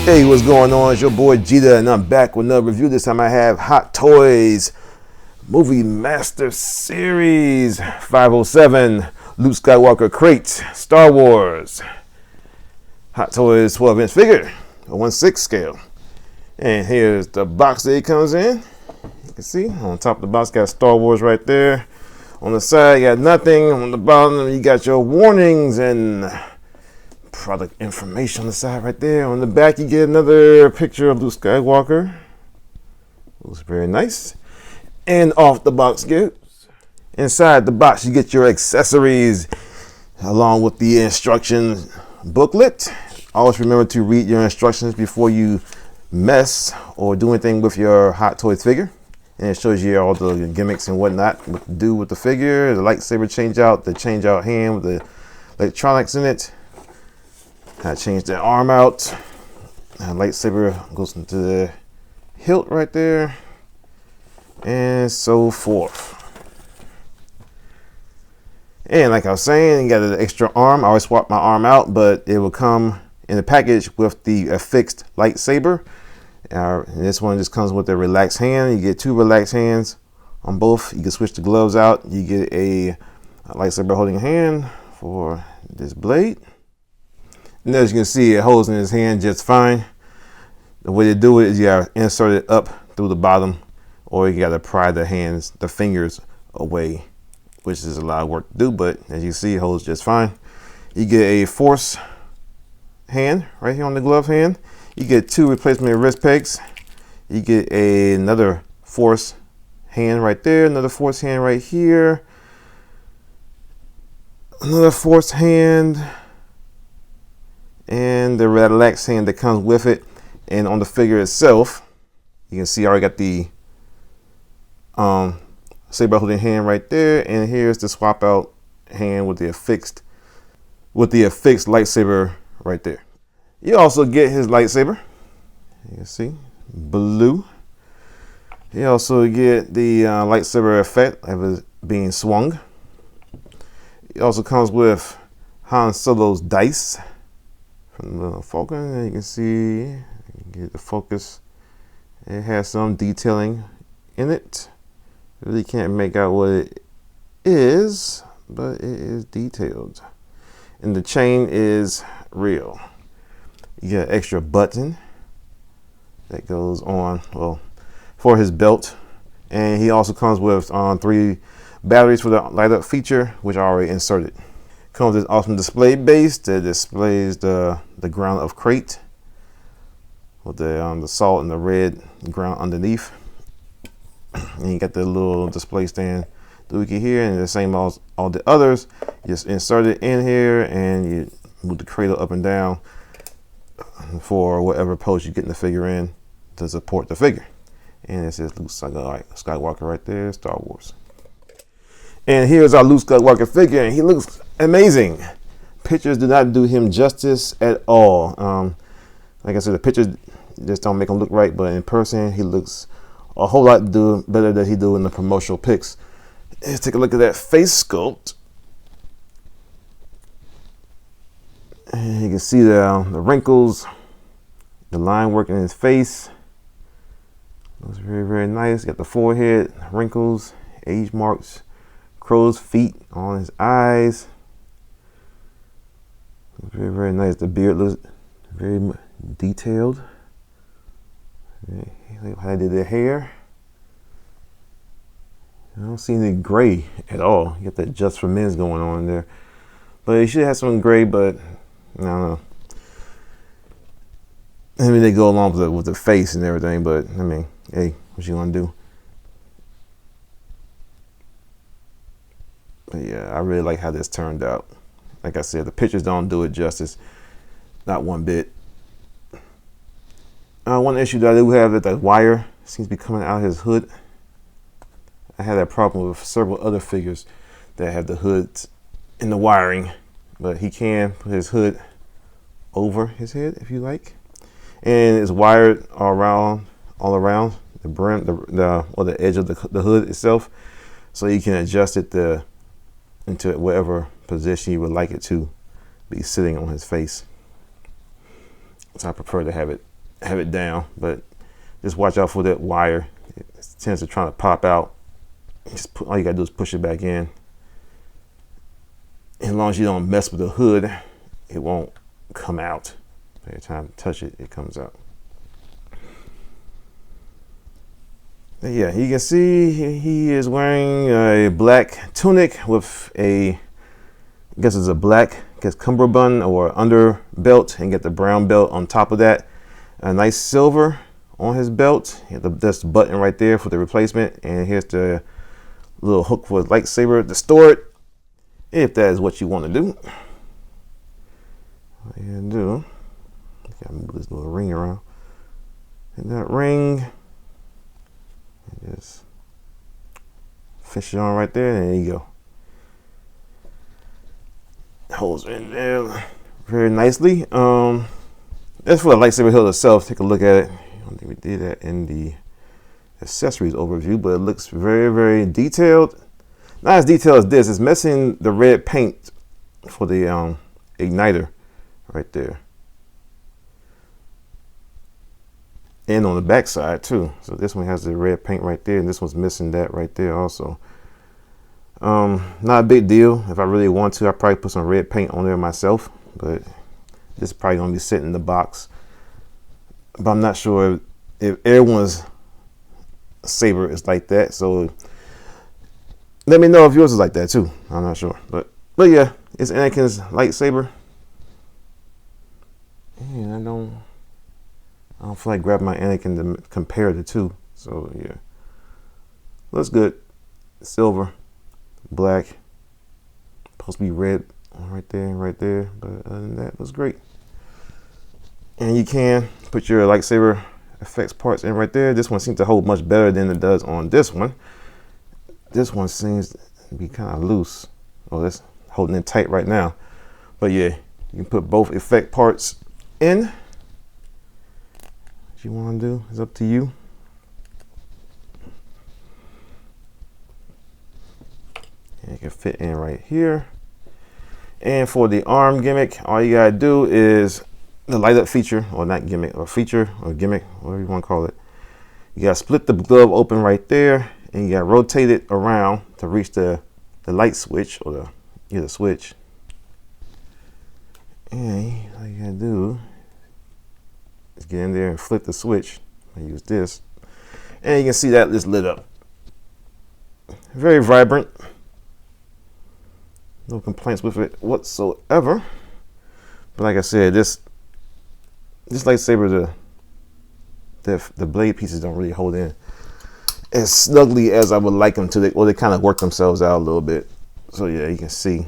Hey, what's going on? It's your boy Jedi, and I'm back with another review. This time I have Hot Toys Movie Master Series 507 Luke Skywalker crate, Star Wars. Hot Toys 12-inch figure, a 1/6 scale. And here's the box that it comes in. You can see on top of the box got Star Wars right there. On the side, you got nothing. On the bottom, you got your warnings and product information on the side right there. On the back, you get another picture of Luke Skywalker. Looks very nice. And off the box goes. Inside the box, you get your accessories along with the instruction booklet. Always remember to read your instructions before you mess or do anything with your Hot Toys figure. And it shows you all the gimmicks and whatnot, what to do with the figure, the lightsaber change out, the change out hand with the electronics in it. I changed the arm out. Lightsaber goes into the hilt right there, and so forth. And like I was saying, you got an extra arm. I always swap my arm out, but it will come in the package with the affixed lightsaber. This one just comes with a relaxed hand. You get two relaxed hands on both. You can switch the gloves out. You get a lightsaber holding hand for this blade. And as you can see, it holds in his hand just fine. The way to do it is you gotta insert it up through the bottom, or you gotta pry the fingers away, which is a lot of work to do, but as you see, it holds just fine. You get a force hand right here on the glove hand. You get two replacement wrist pegs. You get another force hand right there, another force hand right here, another force hand, and the relaxed hand that comes with it. And on the figure itself, you can see I already got the saber holding hand right there, and here's the swap out hand with the affixed lightsaber right there. You also get his lightsaber. You can see blue. You also get the lightsaber effect of it being swung. It also comes with Han Solo's dice from the Falcon. And you can see, get the focus. It has some detailing in it. Really can't make out what it is, but it is detailed. And the chain is real. You get an extra button that goes on, well, for his belt. And he also comes with 3 batteries for the light up feature, which I already inserted. Comes with this awesome display base that displays the ground of crate with the salt and the red ground underneath. And you got the little display stand doohickey here, and the same as all the others. You just insert it in here and you move the cradle up and down for whatever pose you get in the figure in to support the figure. And it says Luke Skywalker right there, Star Wars. And here's our Luke Skywalker figure, and he looks amazing. Pictures do not do him justice at all. Like I said, the pictures just don't make him look right, but in person he looks a whole lot better than he do in the promotional pics. Let's take a look at that face sculpt. And you can see the wrinkles, the line work in his face. Looks very, very nice. Got the forehead, wrinkles, age marks, crow's feet on his eyes. Looks very, very nice. The beard looks very detailed. How they did their hair. I don't see any gray at all. You got that Just for Men's going on there. But you should have some gray, but I don't know. I mean, they go along with the face and everything, but I mean, hey, what you gonna do? But yeah, I really like how this turned out. Like I said, the pictures don't do it justice, not one bit. One issue that I do have is that wire seems to be coming out of his hood. I had that problem with several other figures that have the hoods in the wiring, but he can put his hood over his head if you like. And it's wired all around the brim, or the edge of the hood itself, so you can adjust it into whatever position you would like it to be sitting on his face. So I prefer to have it have it down, but just watch out for that wire. It tends to try to pop out. All you gotta do is push it back in. As long as you don't mess with the hood, it won't come out. Every time you touch it, it comes out. But yeah, you can see he is wearing a black tunic with a, I guess it's a black, cummerbund or under belt, and get the brown belt on top of that. A nice silver on his belt. That's the button right there for the replacement, and here's the little hook for the lightsaber to store it, if that is what you want to do. What you gonna do? Gotta move this little ring around. And that ring, and just fish it on right there, and there you go. Holds in there very nicely. That's for the lightsaber hilt itself. Take a look at it. I don't think we did that in the accessories overview, but it looks very, very detailed. Not as detailed as this. It's missing the red paint for the igniter right there, and on the back side too. So this one has the red paint right there, and this one's missing that right there also. Not a big deal. If I really want to, I probably put some red paint on there myself, but this is probably gonna be sitting in the box. But I'm not sure if everyone's saber is like that, so let me know if yours is like that too. I'm not sure, but yeah, it's Anakin's lightsaber. And I don't feel like grabbing my Anakin to compare the two. So yeah, looks good. Silver, black, supposed to be red right there and right there, but other than that, looks great. And you can put your lightsaber effects parts in right there. This one seems to hold much better than it does on this one. This one seems to be kind of loose. Oh, that's holding it tight right now. But yeah, you can put both effect parts in. What you want to do is up to you. And it can fit in right here. And for the arm gimmick, all you gotta do is the light up feature, or not gimmick, or feature, or gimmick, whatever you want to call it. You gotta split the glove open right there, and you gotta rotate it around to reach the light switch, or the switch. And all you gotta do is get in there and flip the switch. I use this, and you can see that it's lit up. Very vibrant. No complaints with it whatsoever. But like I said, this lightsaber, the blade pieces don't really hold in as snugly as I would like them to. They kind of work themselves out a little bit. So yeah, you can see,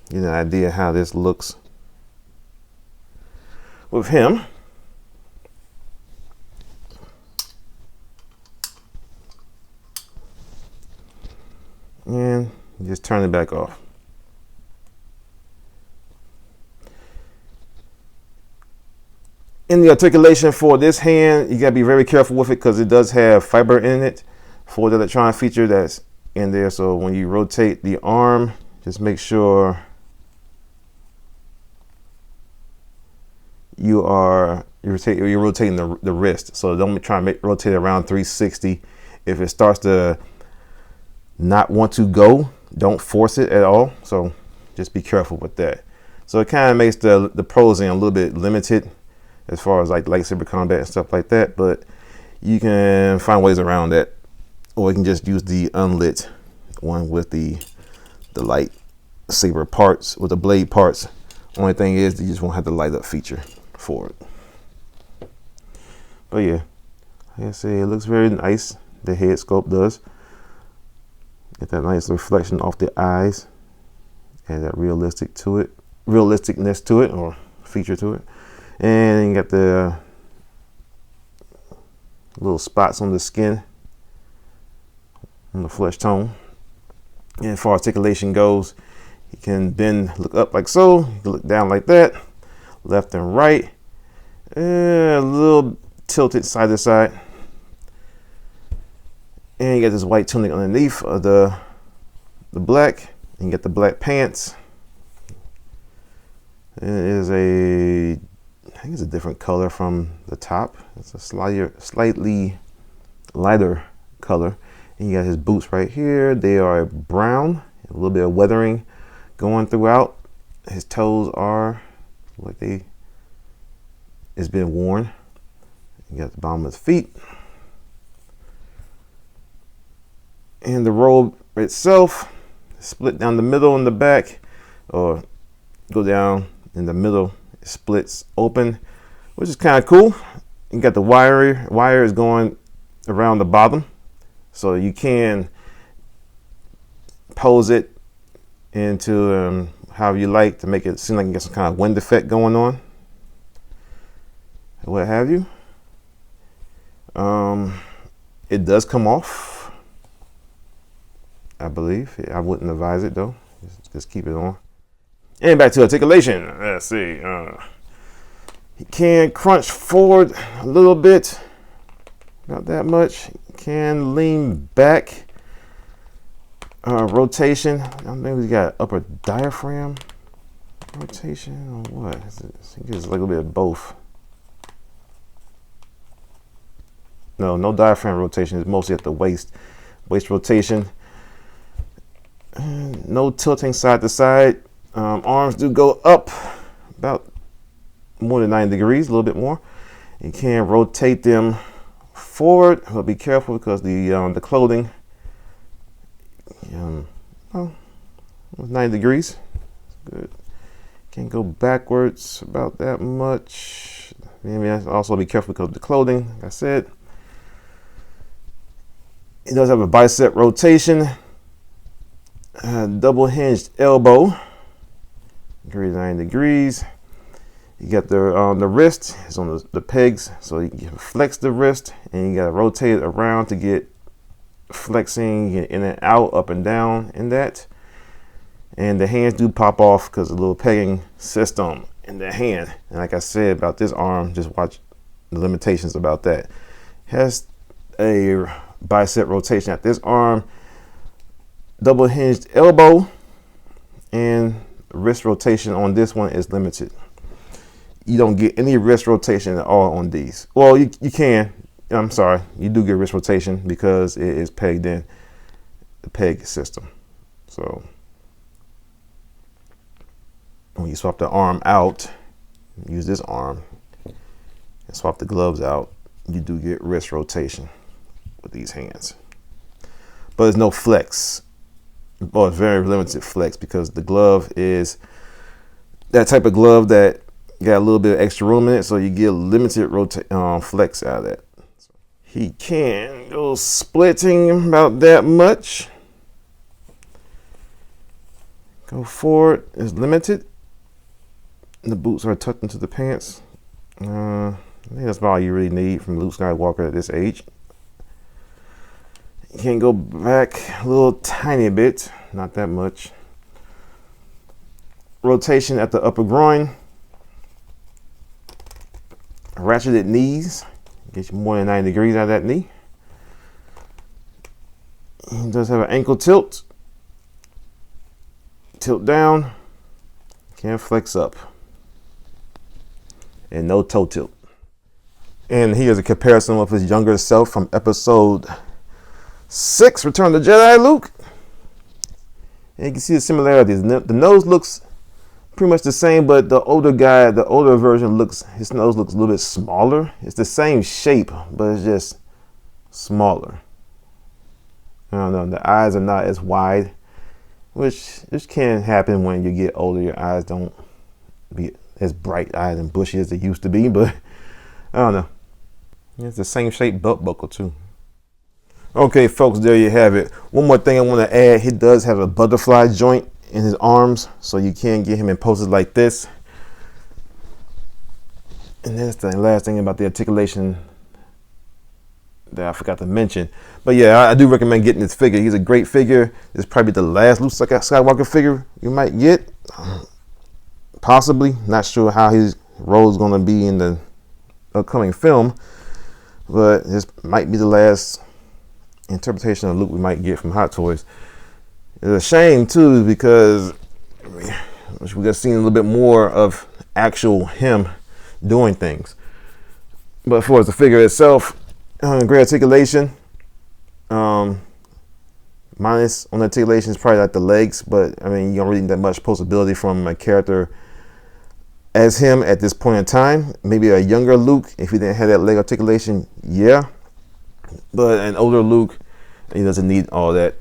get an idea how this looks with him. And just turn it back off. In the articulation for this hand, you gotta be very careful with it because it does have fiber in it for the electronic feature that's in there. So when you rotate the arm, just make sure you're rotating the wrist. So don't try and rotate it around 360. If it starts to not want to go, don't force it at all. So just be careful with that. So it kind of makes the posing a little bit limited as far as like lightsaber combat and stuff like that, but you can find ways around that, or you can just use the unlit one with the lightsaber parts, with the blade parts. Only thing is you just won't have the light up feature for it. But yeah, like I say, it looks very nice. The head sculpt does. Get that nice reflection off the eyes, and that realisticness to it, or feature to it. And you got the little spots on the skin, on the flesh tone. And as far as articulation goes, you can then look up like so, you can look down like that, left and right, and a little tilted side to side. And you got this white tunic underneath of the black, and you get the black pants. It is a I think it's a different color from the top. It's a slightly lighter color. And you got his boots right here. They are brown, a little bit of weathering going throughout. His toes are like it's been worn. You got the bottom of his feet. And the robe itself, split down the middle in the back, or go down in the middle, it splits open, which is kind of cool. You got the wire is going around the bottom, so you can pose it into however you like to make it seem like you got some kind of wind effect going on, what have you. It does come off, I believe. I wouldn't advise it though. Just keep it on. And back to articulation. Let's see. He can crunch forward a little bit, not that much. He can lean back. Rotation. I don't think we got upper diaphragm rotation or what? I think it's like a little bit of both. No diaphragm rotation. It's mostly at the waist rotation. No tilting side to side. Arms do go up about more than 90 degrees, a little bit more. You can rotate them forward, but be careful because the clothing, well, 90 degrees. Good. Can go backwards about that much. Maybe also be careful because of the clothing, like I said. It does have a bicep rotation. Double hinged elbow, 90 degrees. You got the wrist is on the pegs, so you can flex the wrist, and you got to rotate it around to get flexing in and out, up and down in that. And the hands do pop off because of the little pegging system in the hand. And like I said about this arm, just watch the limitations about that. Has a bicep rotation at this arm. Double hinged elbow, and wrist rotation on this one is limited. You don't get any wrist rotation at all on these. Well, you can. I'm sorry, you do get wrist rotation because it is pegged in the peg system. So when you swap the arm out, use this arm and swap the gloves out, you do get wrist rotation with these hands. But there's no flex. Well, it's very limited flex because the glove is that type of glove that got a little bit of extra room in it, so you get limited flex out of that. He can go splitting about that much. Go forward is limited. The boots are tucked into the pants. I think that's about all you really need from Luke Skywalker at this age. You can go back a little tiny bit, not that much. Rotation at the upper groin. Ratcheted knees. Get you more than 90 degrees out of that knee. He does have an ankle tilt. Tilt down. Can flex up. And no toe tilt. And here's a comparison with his younger self from episode 6, Return of the Jedi, Luke. And you can see the similarities. The nose looks pretty much the same, but the older guy, the older version his nose looks a little bit smaller. It's the same shape, but it's just smaller. I don't know, the eyes are not as wide, which can happen when you get older. Your eyes don't be as bright eyed and bushy as they used to be, but I don't know. It's the same shape belt buckle too. Okay, folks, there you have it. One more thing I want to add. He does have a butterfly joint in his arms, so you can get him in poses like this. And that's the last thing about the articulation that I forgot to mention. But yeah, I do recommend getting this figure. He's a great figure. It's probably the last Luke Skywalker figure you might get. Possibly. Not sure how his role is going to be in the upcoming film, but this might be the last interpretation of Luke we might get from Hot Toys. It's a shame too, because we got seen a little bit more of actual him doing things. But for the figure itself, great articulation. Minus on the articulation is probably like the legs, but I mean, you don't really need that much posability from a character as him at this point in time. Maybe a younger Luke, if he didn't have that leg articulation, yeah. But an older Luke, he doesn't need all that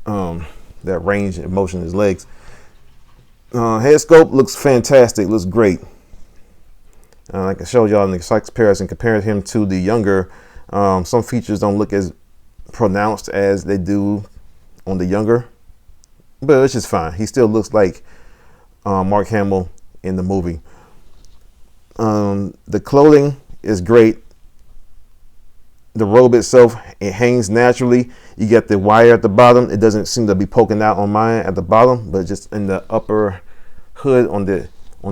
that range and motion in his legs. Head sculpt looks fantastic, looks great. Like I showed y'all in the size comparison, comparing him to the younger, some features don't look as pronounced as they do on the younger, but it's just fine. He still looks like Mark Hamill in the movie. The clothing is great. The robe itself, it hangs naturally. You get the wire at the bottom. It doesn't seem to be poking out on mine at the bottom, but just in the upper hood on the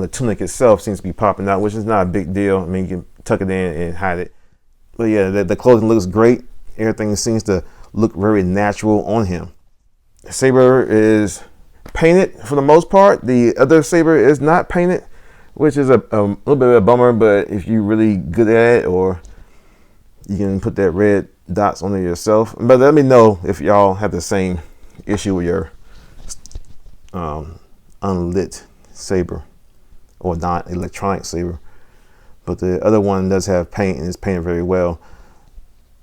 tunic itself seems to be popping out, which is not a big deal. I mean, you can tuck it in and hide it. But yeah, the clothing looks great. Everything seems to look very natural on him. Saber is painted for the most part. The other saber is not painted, which is a little bit of a bummer, but if you're really good at it, or you can put that red dots on it yourself. But let me know if y'all have the same issue with your unlit saber or not electronic saber. But the other one does have paint and is painted very well.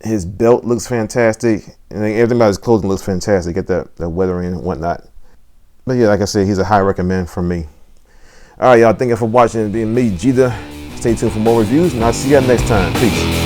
His belt looks fantastic, and everything about his clothing looks fantastic. Get that weathering and whatnot. But yeah, like I said, he's a high recommend from me. All right, y'all. Thank you for watching. Being me, Jedi. Stay tuned for more reviews, and I'll see you next time. Peace.